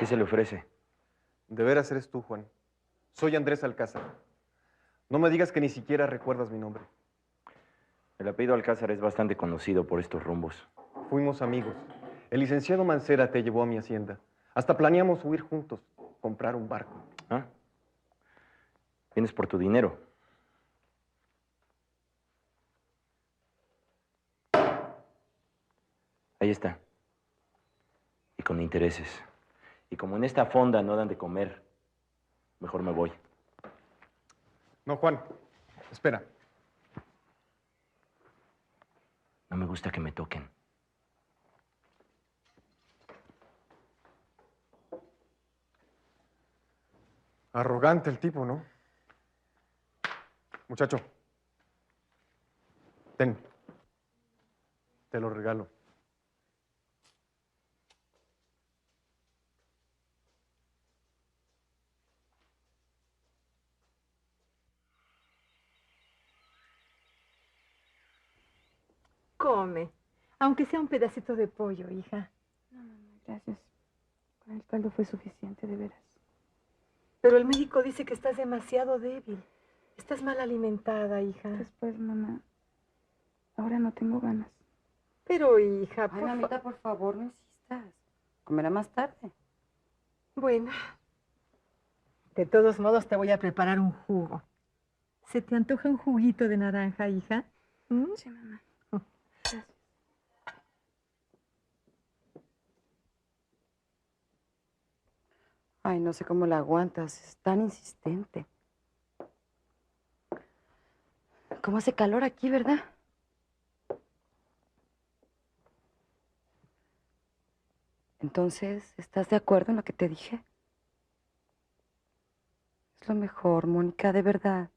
¿Qué se le ofrece? De veras eres tú, Juan. Soy Andrés Alcázar. No me digas que ni siquiera recuerdas mi nombre. El apellido Alcázar es bastante conocido por estos rumbos. Fuimos amigos. El licenciado Mancera te llevó a mi hacienda. Hasta planeamos huir juntos, comprar un barco. ¿Ah? Vienes por tu dinero. Ahí está. Y con intereses. Y como en esta fonda no dan de comer, mejor me voy. No, Juan. Espera. No me gusta que me toquen. Arrogante el tipo, ¿no? Muchacho. Ten. Te lo regalo. Come, aunque sea un pedacito de pollo, hija. No, mamá, gracias. Con el caldo fue suficiente, de veras. Pero el médico dice que estás demasiado débil. Estás mal alimentada, hija. Después, mamá, ahora no tengo ganas. Pero, hija, Ay, mamita, por favor, no insistas. Comerá más tarde. Bueno, de todos modos te voy a preparar un jugo. ¿Se te antoja un juguito de naranja, hija? ¿Mm? Sí, mamá. Gracias. Ay, no sé cómo la aguantas. Es tan insistente. ¿Cómo hace calor aquí, verdad? Entonces, ¿estás de acuerdo en lo que te dije? Es lo mejor, Mónica, de verdad.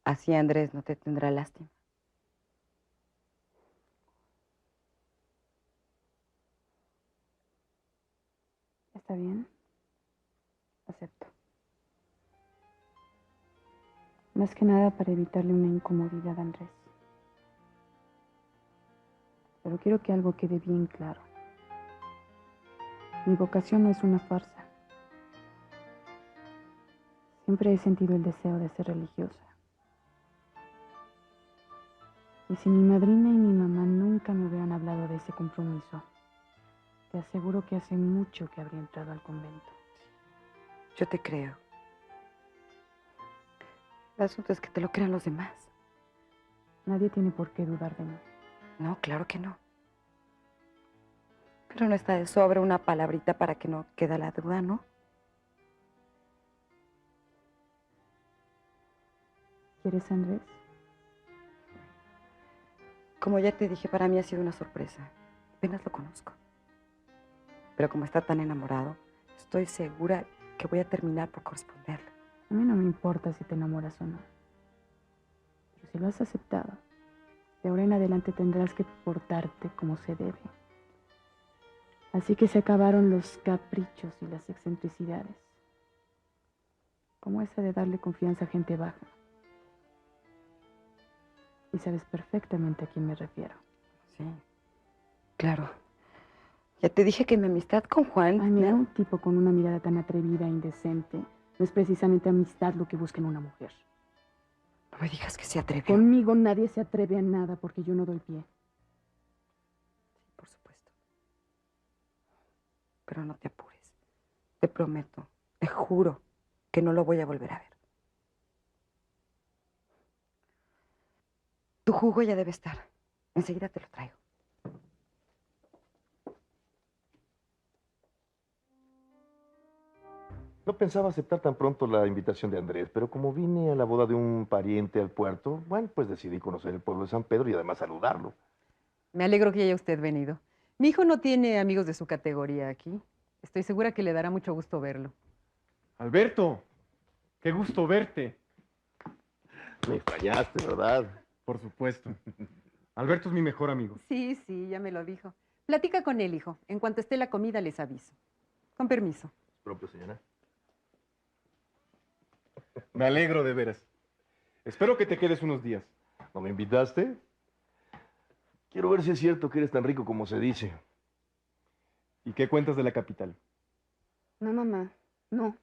Así Andrés no te tendrá lástima. ¿Está bien? Acepto. Más que nada para evitarle una incomodidad a Andrés. Pero quiero que algo quede bien claro. Mi vocación no es una farsa. Siempre he sentido el deseo de ser religiosa. Y si mi madrina y mi mamá nunca me hubieran hablado de ese compromiso, te aseguro que hace mucho que habría entrado al convento. Yo te creo. El asunto es que te lo crean los demás. Nadie tiene por qué dudar de mí. No, claro que no. Pero no está de sobra una palabrita para que no quede la duda, ¿no? ¿Quieres, Andrés? Como ya te dije, para mí ha sido una sorpresa. Apenas lo conozco. Pero como está tan enamorado, estoy segura que voy a terminar por corresponderle. A mí no me importa si te enamoras o no. Pero si lo has aceptado, de ahora en adelante tendrás que portarte como se debe. Así que se acabaron los caprichos y las excentricidades. Como esa de darle confianza a gente baja. Y sabes perfectamente a quién me refiero. Sí, claro. Ya te dije que mi amistad con Juan... Ay, mira, un tipo con una mirada tan atrevida e indecente no es precisamente amistad lo que busca en una mujer. No me digas que se atrevió. Conmigo nadie se atreve a nada porque yo no doy pie. Sí, por supuesto. Pero no te apures. Te prometo, te juro que no lo voy a volver a ver. Tu jugo ya debe estar. Enseguida te lo traigo. No pensaba aceptar tan pronto la invitación de Andrés, pero como vine a la boda de un pariente al puerto, bueno, pues decidí conocer el pueblo de San Pedro y además saludarlo. Me alegro que haya usted venido. Mi hijo no tiene amigos de su categoría aquí. Estoy segura que le dará mucho gusto verlo. Alberto, qué gusto verte. Me extrañaste, ¿verdad? Por supuesto. Alberto es mi mejor amigo. Sí, sí, ya me lo dijo. Platica con él, hijo. En cuanto esté la comida, les aviso. Con permiso. Propio, señora. Me alegro de veras. Espero que te quedes unos días. ¿No me invitaste? Quiero ver si es cierto que eres tan rico como se dice. ¿Y qué cuentas de la capital? No, mamá, no.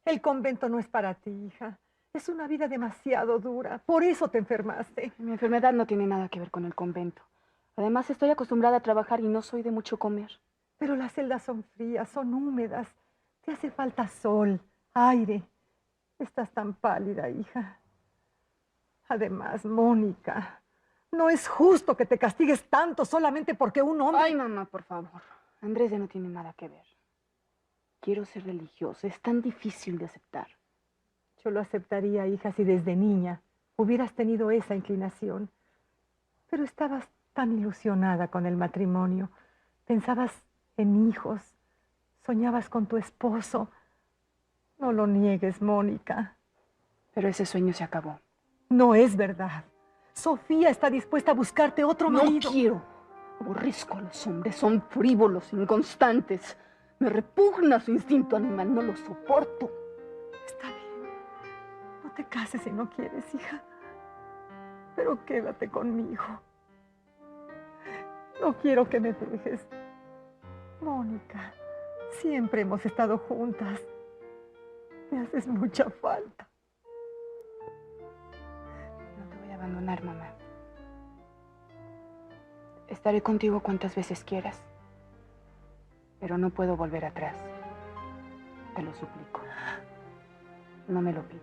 El convento no es para ti, hija. Es una vida demasiado dura. Por eso te enfermaste. Mi enfermedad no tiene nada que ver con el convento. Además, estoy acostumbrada a trabajar y no soy de mucho comer. Pero las celdas son frías, son húmedas. Te hace falta sol, aire. Estás tan pálida, hija. Además, Mónica, no es justo que te castigues tanto solamente porque un hombre... Ay, mamá, por favor. Andrés ya no tiene nada que ver. Quiero ser religiosa. Es tan difícil de aceptar. Yo lo aceptaría, hija, si desde niña hubieras tenido esa inclinación. Pero estabas tan ilusionada con el matrimonio. Pensabas en hijos. Soñabas con tu esposo. No lo niegues, Mónica. Pero ese sueño se acabó. No es verdad. Sofía está dispuesta a buscarte otro marido. No quiero. Aborrezco a los hombres. Son frívolos, inconstantes. Me repugna su instinto animal. No lo soporto. Está bien. No te cases si no quieres, hija. Pero quédate conmigo. No quiero que me dejes. Mónica, siempre hemos estado juntas. Me haces mucha falta. No te voy a abandonar, mamá. Estaré contigo cuantas veces quieras. Pero no puedo volver atrás. Te lo suplico. No me lo pidas.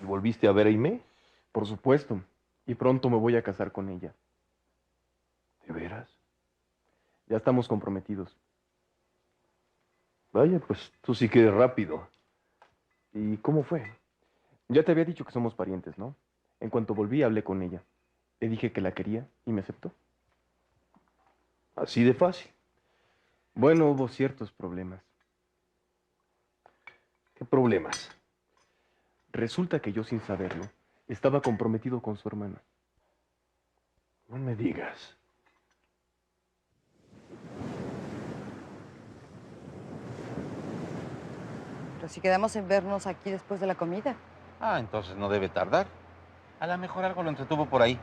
¿Y volviste a ver a Aimé? Por supuesto. Y pronto me voy a casar con ella. ¿De veras? Ya estamos comprometidos. Vaya, pues tú sí que eres rápido. ¿Y cómo fue? Ya te había dicho que somos parientes, ¿no? En cuanto volví, hablé con ella. Le dije que la quería y me aceptó. Así de fácil. Bueno, hubo ciertos problemas. ¿Qué problemas? Resulta que yo, sin saberlo, estaba comprometido con su hermana. No me digas. Pero si quedamos en vernos aquí después de la comida. Ah, entonces no debe tardar. A lo mejor algo lo entretuvo por ahí.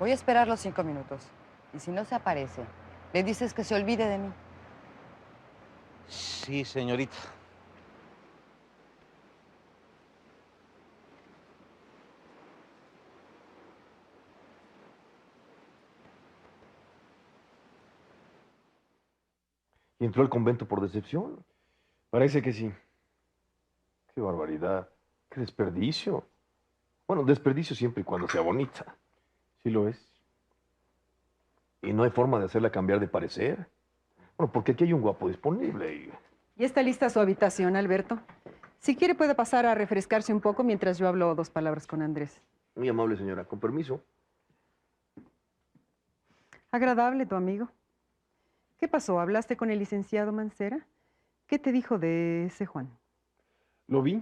Voy a esperar los 5 minutos. Y si no se aparece, le dices que se olvide de mí. Sí, señorita. ¿Y entró al convento por decepción? Parece que sí. ¡Qué barbaridad! ¡Qué desperdicio! Bueno, desperdicio siempre y cuando sea bonita. Sí lo es. Y no hay forma de hacerla cambiar de parecer. Bueno, porque aquí hay un guapo disponible y... ¿Y está lista su habitación, Alberto? Si quiere puede pasar a refrescarse un poco mientras yo hablo 2 palabras con Andrés. Muy amable, señora. Con permiso. Agradable tu amigo. ¿Qué pasó? ¿Hablaste con el licenciado Mancera? ¿Qué te dijo de ese Juan? Lo vi,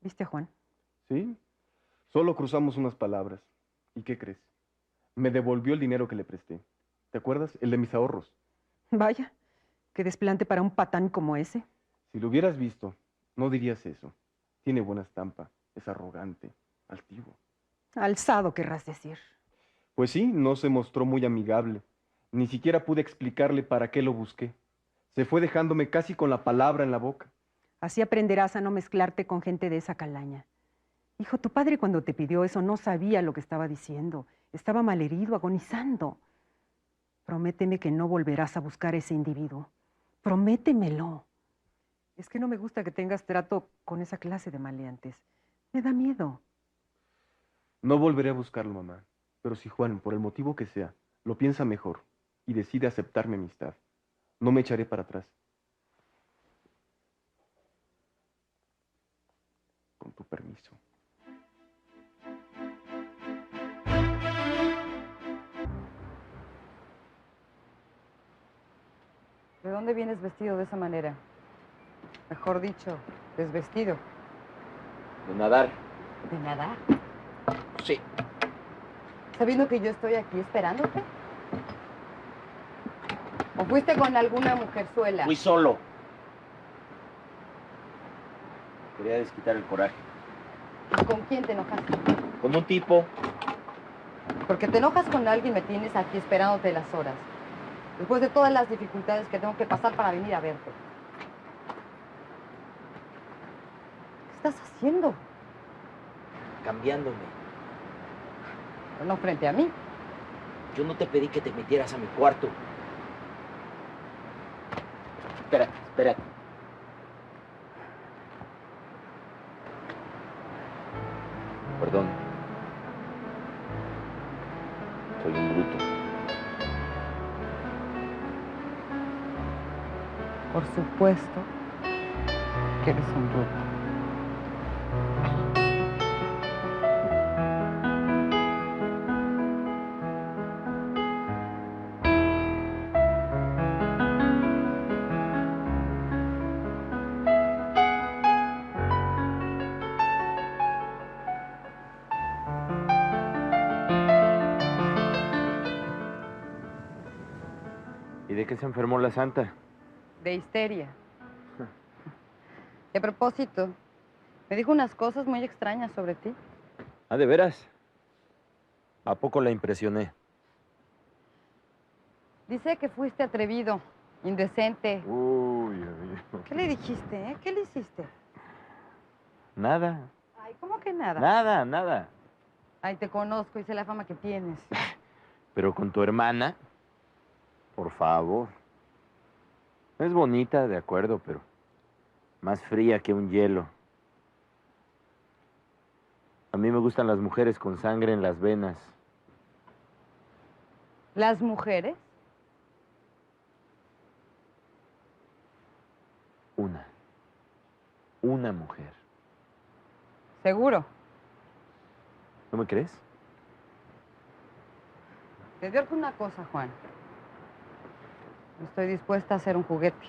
¿Viste a Juan? sí. Solo cruzamos unas palabras. ¿Y qué crees? Me devolvió el dinero que le presté. ¿Te acuerdas? El de mis ahorros. Vaya, qué desplante para un patán como ese. Si lo hubieras visto, no dirías eso. Tiene buena estampa. Es arrogante, altivo. Alzado, querrás decir. Pues sí, no se mostró muy amigable. Ni siquiera pude explicarle para qué lo busqué. Se fue dejándome casi con la palabra en la boca. Así aprenderás a no mezclarte con gente de esa calaña. Hijo, tu padre cuando te pidió eso no sabía lo que estaba diciendo. Estaba malherido, agonizando. Prométeme que no volverás a buscar a ese individuo. Prométemelo. Es que no me gusta que tengas trato con esa clase de maleantes. Me da miedo. No volveré a buscarlo, mamá. Pero si Juan, por el motivo que sea, lo piensa mejor y decide aceptar mi amistad, no me echaré para atrás. Con tu permiso. ¿De dónde vienes vestido de esa manera? Mejor dicho, desvestido. De nadar. ¿De nadar? Sí. ¿Sabiendo que yo estoy aquí esperándote? ¿O fuiste con alguna mujerzuela? Fui solo. Quería desquitar el coraje. ¿Y con quién te enojaste? Con un tipo. Porque te enojas con alguien, me tienes aquí esperándote las horas. Después de todas las dificultades que tengo que pasar para venir a verte. ¿Qué estás haciendo? Cambiándome. Pero no frente a mí. Yo no te pedí que te metieras a mi cuarto. Espérate, espérate. Perdón. Soy un bruto. Por supuesto que eres un bruto. ¿Y de qué se enfermó la santa? De histeria. Y a propósito, me dijo unas cosas muy extrañas sobre ti. ¿Ah, de veras? ¿A poco la impresioné? Dice que fuiste atrevido, indecente. Uy, amigo. ¿Qué le dijiste, eh? ¿Qué le hiciste? Nada. Ay, ¿cómo que nada? Nada, nada. Ay, te conozco y sé la fama que tienes. Pero con tu hermana, por favor. Es bonita, de acuerdo, pero más fría que un hielo. A mí me gustan las mujeres con sangre en las venas. ¿Las mujeres? Una mujer. Seguro. ¿No me crees? Te advierto una cosa, Juan. Estoy dispuesta a ser un juguete.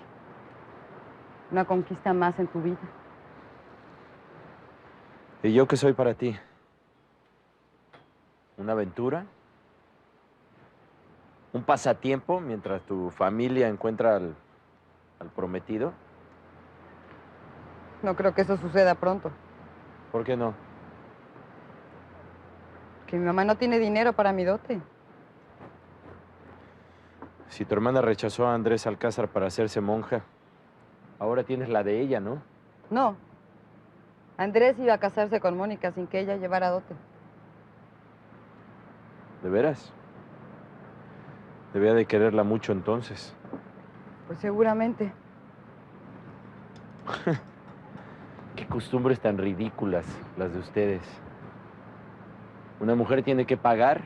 Una conquista más en tu vida. ¿Y yo qué soy para ti? ¿Una aventura? ¿Un pasatiempo mientras tu familia encuentra al prometido? No creo que eso suceda pronto. ¿Por qué no? Que mi mamá no tiene dinero para mi dote. Si tu hermana rechazó a Andrés Alcázar para hacerse monja, ahora tienes la de ella, ¿no? No. Andrés iba a casarse con Mónica sin que ella llevara dote. ¿De veras? Debía de quererla mucho entonces. Pues seguramente. Qué costumbres tan ridículas las de ustedes. Una mujer tiene que pagar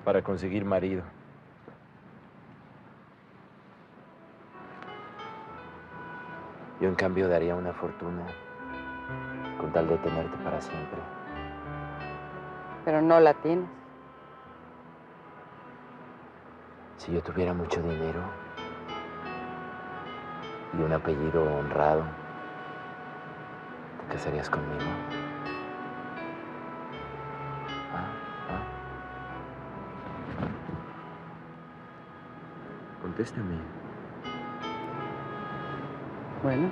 para conseguir marido. Yo, en cambio, daría una fortuna con tal de tenerte para siempre. Pero no la tienes. Si yo tuviera mucho dinero y un apellido honrado, ¿te casarías conmigo? ¿Ah? ¿Ah? Contéstame. Bueno.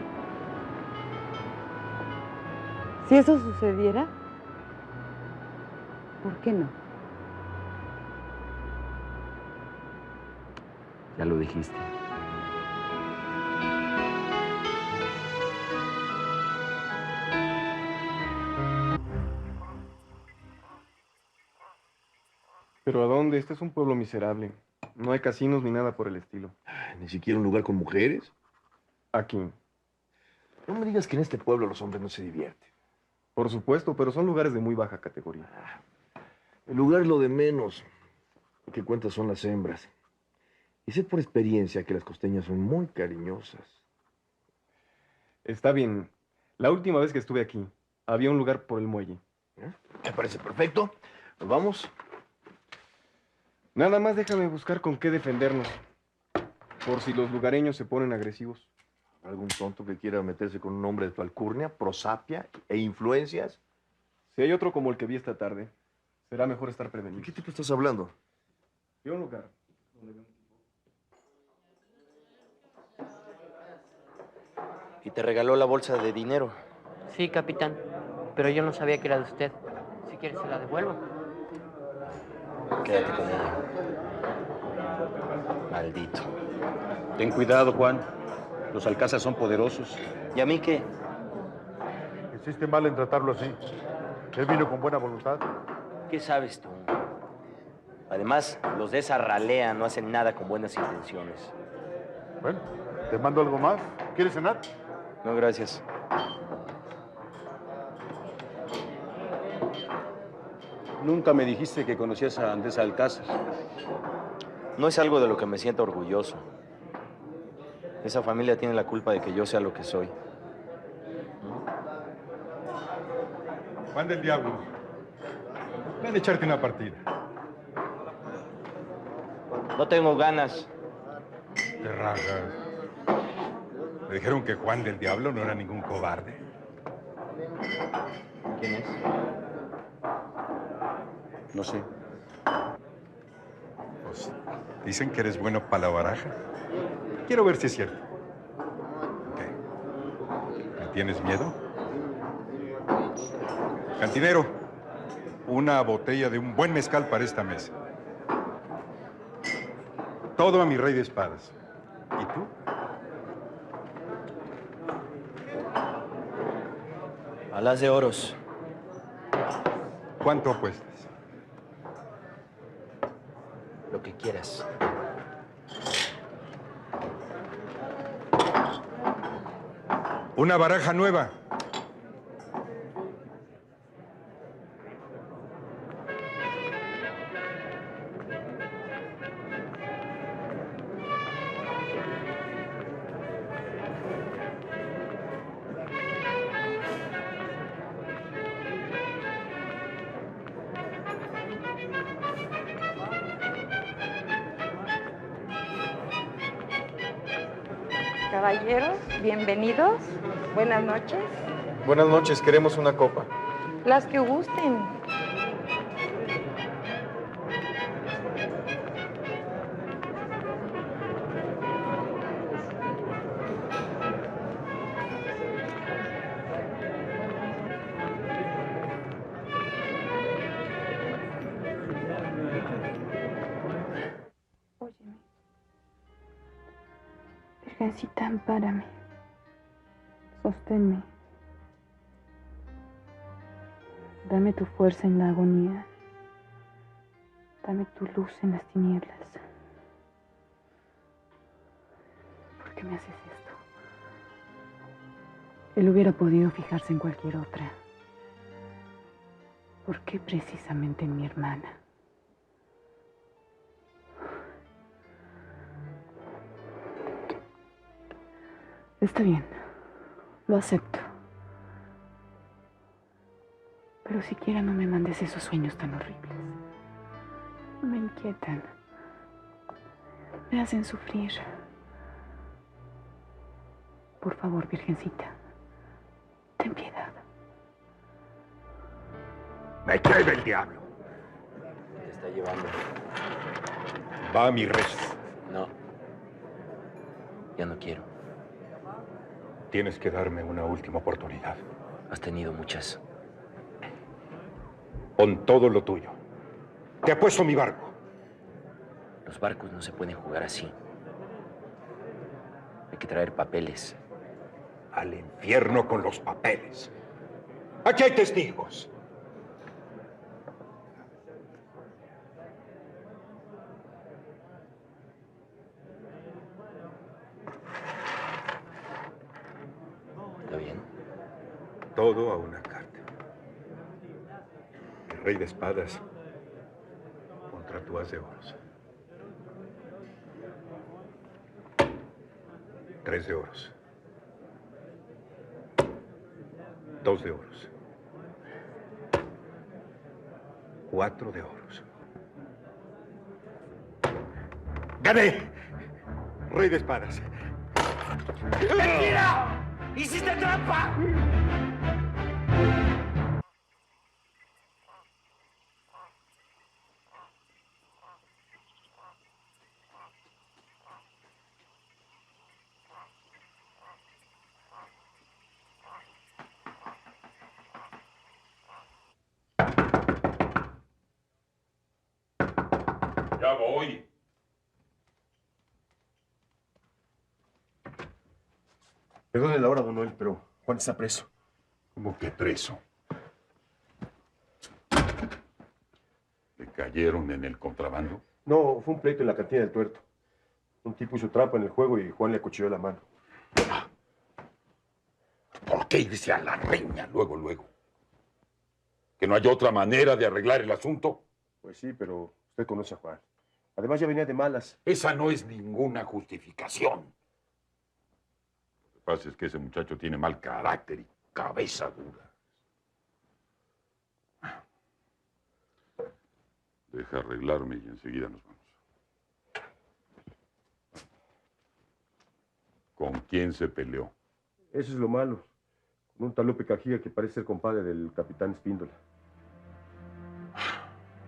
Si eso sucediera, ¿por qué no? Ya lo dijiste. ¿Pero a dónde? Este es un pueblo miserable. No hay casinos ni nada por el estilo. Ni siquiera un lugar con mujeres. Aquí. No me digas que en este pueblo los hombres no se divierten. Por supuesto, pero son lugares de muy baja categoría. El lugar es lo de menos. Lo que cuenta son las hembras. Y sé por experiencia que las costeñas son muy cariñosas. Está bien. La última vez que estuve aquí, había un lugar por el muelle. Me parece perfecto. Nos vamos. Nada más déjame buscar con qué defendernos. Por si los lugareños se ponen agresivos. ¿Algún tonto que quiera meterse con un hombre de tu alcurnia, prosapia e influencias? Si hay otro como el que vi esta tarde, será mejor estar ¿De prevenido. qué tipo estás hablando? Vi un lugar donde vi un tipo. Y te regaló la bolsa de dinero. Sí, capitán, pero yo no sabía que era de usted. Si quiere se la devuelvo. Quédate con ella. Maldito. Ten cuidado, Juan. Los alcázar son poderosos. ¿Y a mí qué? Hiciste mal en tratarlo así. Él vino con buena voluntad. ¿Qué sabes tú? Además, los de esa ralea no hacen nada con buenas intenciones. Bueno, ¿te mando algo más? ¿Quieres cenar? No, gracias. Nunca me dijiste que conocías a Andrés Alcázar. No es algo de lo que me siento orgulloso. Esa familia tiene la culpa de que yo sea lo que soy. Juan del Diablo. Ven a echarte una partida. No tengo ganas. Te rajas. Me dijeron que Juan del Diablo no era ningún cobarde. ¿Quién es? No sé. Pues dicen que eres bueno para la baraja. Quiero ver si es cierto. ¿Qué? ¿Me tienes miedo? Cantinero, una botella de un buen mezcal para esta mesa. Todo a mi rey de espadas. ¿Y tú? A las de oros. ¿Cuánto apuestas? Lo que quieras. Una baraja nueva. Caballeros, bienvenidos. Buenas noches. Buenas noches, queremos una copa. Las que gusten. Óyeme. Virgencita, ampárame. Sosténme. Dame tu fuerza en la agonía. Dame tu luz en las tinieblas. ¿Por qué me haces esto? Él hubiera podido fijarse en cualquier otra. ¿Por qué precisamente en mi hermana? Está bien, lo acepto. Pero siquiera no me mandes esos sueños tan horribles. Me inquietan. Me hacen sufrir. Por favor, Virgencita, ten piedad. Me lleve el diablo. Te está llevando. Va a mi rezo. No. Ya no quiero. Tienes que darme una última oportunidad. Has tenido muchas. Pon todo lo tuyo. Te apuesto mi barco. Los barcos no se pueden jugar así. Hay que traer papeles. Al infierno con los papeles. Aquí hay testigos. ¿Está bien? Todo a una carta. El rey de espadas contra tu as de oros. 3 de oros. 2 de oros. 4 de oros. ¡Gané! Rey de espadas. ¡Mentira! ¡Hiciste trampa! Ya voy. Perdone la hora, don Noel, pero Juan está preso. ¿Cómo que preso? ¿Le cayeron en el contrabando? No, fue un pleito en la cantina del Tuerto. Un tipo hizo trampa en el juego y Juan le acuchilló la mano. ¿Por qué irse a la riña luego? ¿Que no hay otra manera de arreglar el asunto? Pues sí, pero usted conoce a Juan. Además ya venía de malas. Esa no es ninguna justificación. Lo que pasa es que ese muchacho tiene mal carácter y cabeza dura. Deja arreglarme y enseguida nos vamos. ¿Con quién se peleó? Eso es lo malo. Con un tal Lupe Cajiga que parece ser compadre del capitán Espíndola.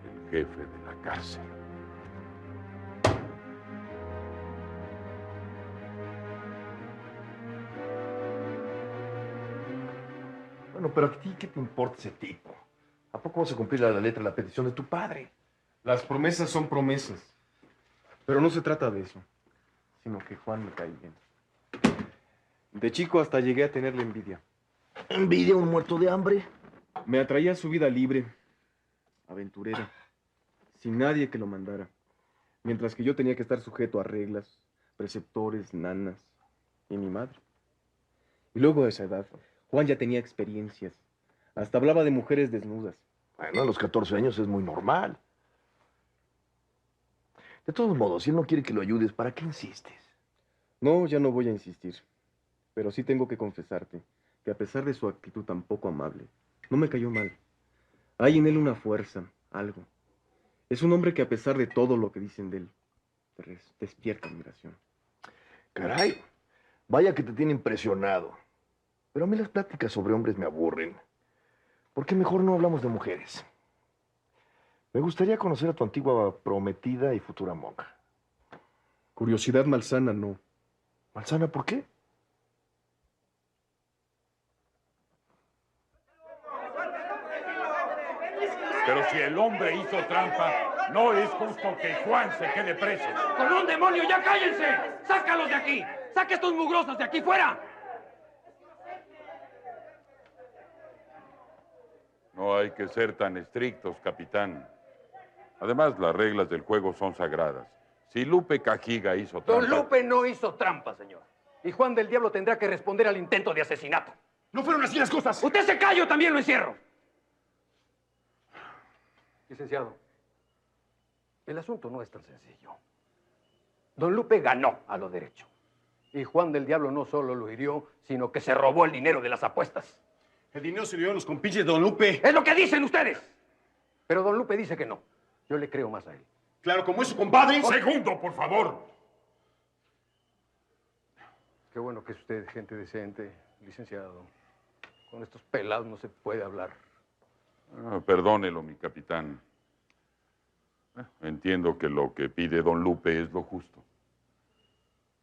El jefe de la cárcel. Bueno, pero a ti, ¿qué te importa ese tipo? ¿A poco vas a cumplir a la letra la petición de tu padre? Las promesas son promesas. Pero no se trata de eso, sino que Juan me cae bien. De chico hasta llegué a tenerle envidia. ¿Envidia a un muerto de hambre? Me atraía su vida libre, aventurera, sin nadie que lo mandara. Mientras que yo tenía que estar sujeto a reglas, preceptores, nanas y mi madre. Y luego a esa edad, Juan ya tenía experiencias. Hasta hablaba de mujeres desnudas. Bueno, a los 14 años es muy normal. De todos modos, si él no quiere que lo ayudes, ¿para qué insistes? No, ya no voy a insistir. Pero sí tengo que confesarte que a pesar de su actitud tan poco amable, no me cayó mal. Hay en él una fuerza, algo. Es un hombre que a pesar de todo lo que dicen de él, despierta admiración. Caray, vaya que te tiene impresionado. Pero a mí las pláticas sobre hombres me aburren. ¿Por qué mejor no hablamos de mujeres? Me gustaría conocer a tu antigua prometida y futura monja. Curiosidad malsana, no. ¿Malsana por qué? Pero si el hombre hizo trampa, no es justo que Juan se quede preso. ¡Con un demonio, ya cállense! ¡Sácalos de aquí! ¡Saca estos mugrosos de aquí fuera! No hay que ser tan estrictos, capitán. Además, las reglas del juego son sagradas. Si Lupe Cajiga hizo trampa... Don Lupe no hizo trampa, señor. Y Juan del Diablo tendrá que responder al intento de asesinato. ¡No fueron así las cosas! ¡Usted se calla o también lo encierro! Licenciado, el asunto no es tan sencillo. Don Lupe ganó a lo derecho. Y Juan del Diablo no solo lo hirió, sino que se robó el dinero de las apuestas. El dinero se lo dio a los compinches de Don Lupe. ¡Es lo que dicen ustedes! Pero Don Lupe dice que no. Yo le creo más a él. Claro, como es su compadre. ¡Segundo, por favor! Qué bueno que es usted gente decente, licenciado. Con estos pelados no se puede hablar. Perdónelo, mi capitán. Entiendo que lo que pide don Lupe es lo justo.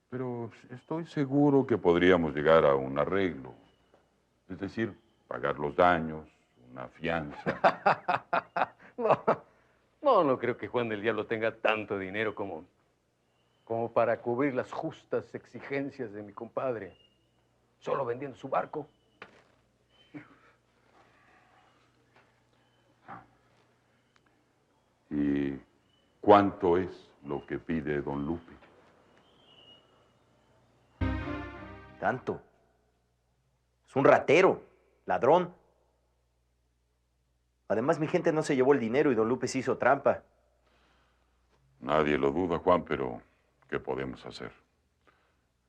Pero estoy seguro que podríamos llegar a un arreglo. Es decir, pagar los daños, una fianza. No creo que Juan del Diablo tenga tanto dinero como para cubrir las justas exigencias de mi compadre. Solo vendiendo su barco. ¿Y cuánto es lo que pide don Lupe? Tanto. Es un ratero, ladrón. Además, mi gente no se llevó el dinero y don Lupe se hizo trampa. Nadie lo duda, Juan, pero ¿qué podemos hacer?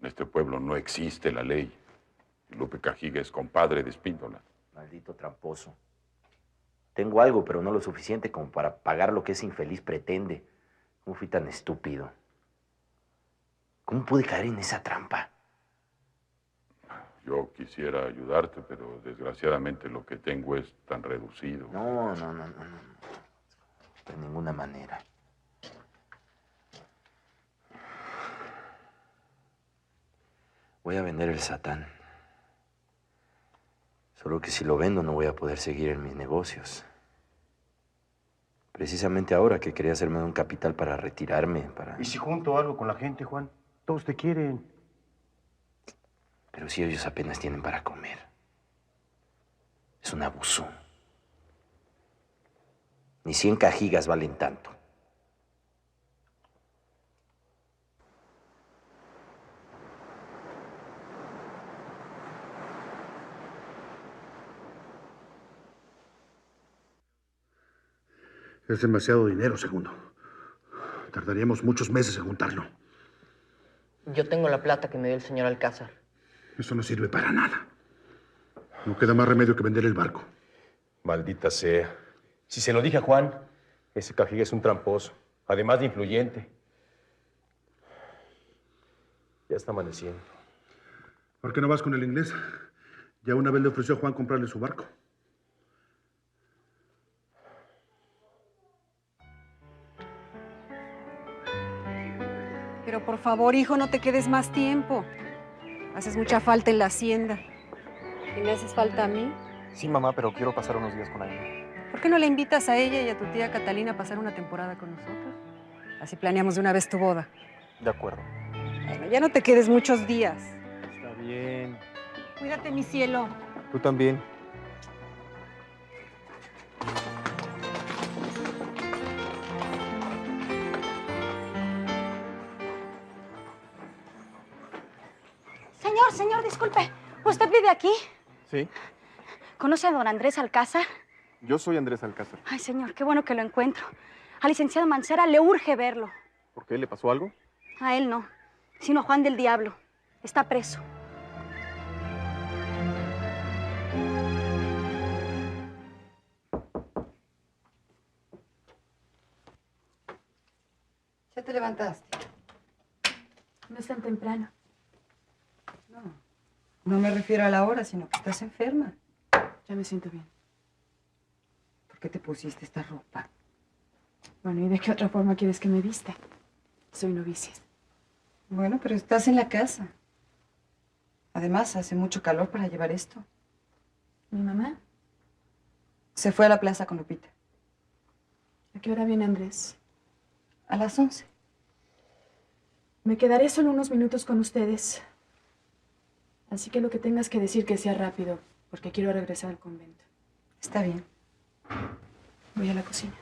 En este pueblo no existe la ley. Y Lupe Cajiga es compadre de Espíndola. Maldito tramposo. Tengo algo, pero no lo suficiente como para pagar lo que ese infeliz pretende. ¿Cómo fui tan estúpido? ¿Cómo pude caer en esa trampa? Yo quisiera ayudarte, pero desgraciadamente lo que tengo es tan reducido. No. De ninguna manera. Voy a vender el Satán. Solo que si lo vendo no voy a poder seguir en mis negocios. Precisamente ahora que quería hacerme un capital para retirarme, para... ¿Y si junto algo con la gente, Juan? Todos te quieren. Pero si ellos apenas tienen para comer. Es un abuso. Ni 100 cajigas valen tanto. Es demasiado dinero, segundo. Tardaríamos muchos meses en juntarlo. Yo tengo la plata que me dio el señor Alcázar. Eso no sirve para nada. No queda más remedio que vender el barco. Maldita sea. Si se lo dije a Juan, ese Cajiga es un tramposo, además de influyente. Ya está amaneciendo. ¿Por qué no vas con el inglés? Ya una vez le ofreció a Juan comprarle su barco. Pero por favor, hijo, no te quedes más tiempo. Haces mucha falta en la hacienda. ¿Y me haces falta a mí? Sí, mamá, pero quiero pasar unos días con Aina. ¿Por qué no le invitas a ella y a tu tía Catalina a pasar una temporada con nosotros? Así planeamos de una vez tu boda. De acuerdo. Bueno, ya no te quedes muchos días. Está bien. Cuídate, mi cielo. Tú también. Señor, disculpe. ¿Usted vive aquí? Sí, ¿Conoce a don Andrés Alcázar? yo soy Andrés Alcázar. Ay, señor, qué bueno que lo encuentro. Al licenciado Mancera le urge verlo. ¿Por qué? ¿Le pasó algo? A él no, sino a Juan del Diablo. Está preso. ¿Ya te levantaste? No es tan temprano. No me refiero a la hora, sino que estás enferma. Ya me siento bien. ¿Por qué te pusiste esta ropa? Bueno, ¿y de qué otra forma quieres que me vista? Soy novicia. Bueno, pero estás en la casa. Además, hace mucho calor para llevar esto. ¿Mi mamá? Se fue a la plaza con Lupita. ¿A qué hora viene Andrés? A las 11. Me quedaré solo unos minutos con ustedes. Así que lo que tengas que decir que sea rápido, porque quiero regresar al convento. Está bien. Voy a la cocina.